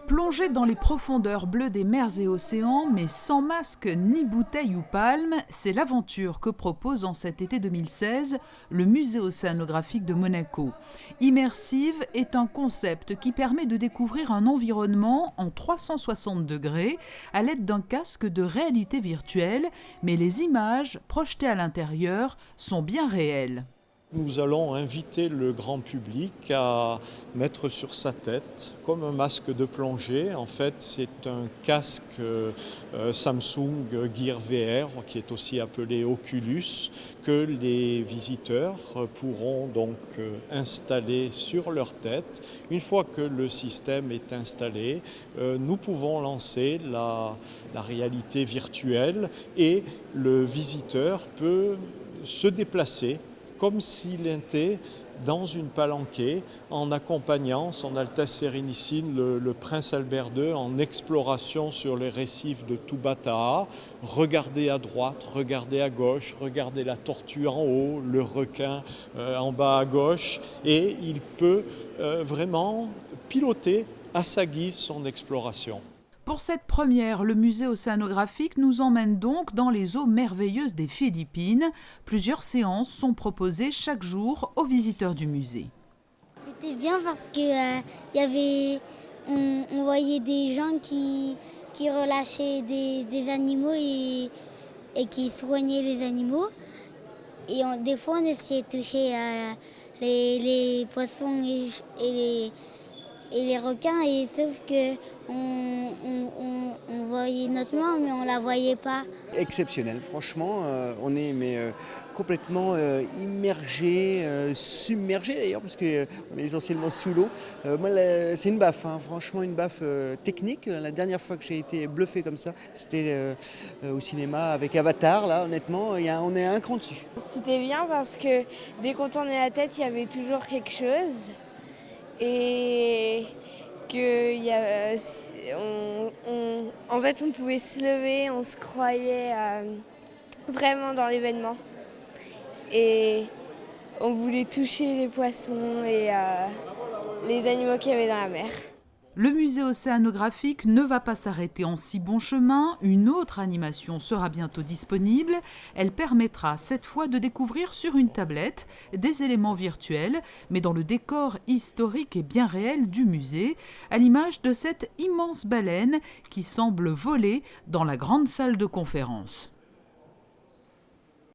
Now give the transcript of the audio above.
Plongé dans les profondeurs bleues des mers et océans, mais sans masque ni bouteille ou palme, c'est l'aventure que propose en cet été 2016 le musée océanographique de Monaco. Immersive est un concept qui permet de découvrir un environnement en 360 degrés à l'aide d'un casque de réalité virtuelle, mais les images projetées à l'intérieur sont bien réelles. Nous allons inviter le grand public à mettre sur sa tête, comme un masque de plongée. En fait, c'est un casque Samsung Gear VR, qui est aussi appelé Oculus, que les visiteurs pourront donc installer sur leur tête. Une fois que le système est installé, nous pouvons lancer la réalité virtuelle et le visiteur peut se déplacer comme s'il était dans une palanquée en accompagnant son Altesse Sérénissime le prince Albert II en exploration sur les récifs de Tubbataha. Regardez à droite, regardez à gauche, regardez la tortue en haut, le requin en bas à gauche, et il peut vraiment piloter à sa guise son exploration. Pour cette première, le musée océanographique nous emmène donc dans les eaux merveilleuses des Philippines. Plusieurs séances sont proposées chaque jour aux visiteurs du musée. C'était bien parce que on voyait des gens qui relâchaient des animaux et qui soignaient les animaux. Et des fois, on essayait de toucher les poissons et les requins, et sauf que on voyait notre main, mais on la voyait pas. Exceptionnel, franchement, on est complètement immergé, submergé d'ailleurs, parce qu'on est essentiellement sous l'eau. C'est une baffe, hein, franchement une baffe technique. La dernière fois que j'ai été bluffé comme ça, c'était au cinéma avec Avatar. Là, honnêtement, on est un cran dessus. C'était bien parce que dès qu'on tournait la tête, il y avait toujours quelque chose. Et en fait, on pouvait se lever, on se croyait vraiment dans l'événement. Et on voulait toucher les poissons et les animaux qu'il y avait dans la mer. Le musée océanographique ne va pas s'arrêter en si bon chemin. Une autre animation sera bientôt disponible. Elle permettra cette fois de découvrir sur une tablette des éléments virtuels, mais dans le décor historique et bien réel du musée, à l'image de cette immense baleine qui semble voler dans la grande salle de conférence.